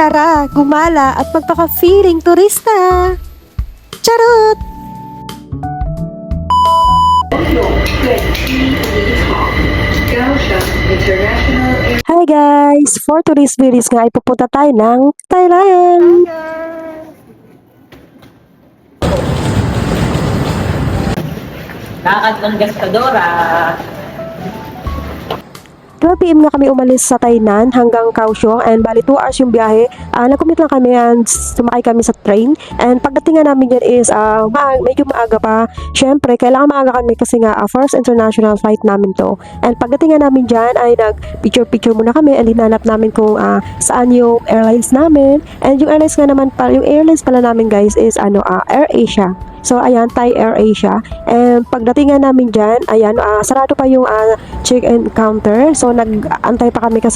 Tara, gumala at magpaka-feeling turista! Charot! Hi guys! For today's videos nga ay pupunta tayo ng Thailand! Lakad ng Gastadora. 12 PM nga kami umalis sa Tainan hanggang Kaohsiung and bali 2 hours yung biyahe. Nag-commute lang kami and sumakay kami sa train. And pagdating nga namin dyan is medyo maaga pa. Syempre, kailangan maaga kami kasi nga first international flight namin to. And pagdating nga namin dyan ay nag-picture muna kami and hinanap namin kung saan yung airlines namin. And yung airlines nga naman, yung airlines pala namin guys is Air Asia. So, ayan, Thai Air Asia. And pagdating nga namin dyan, ayan, sarado pa yung check-in counter. So, nag-antay pa kami kasi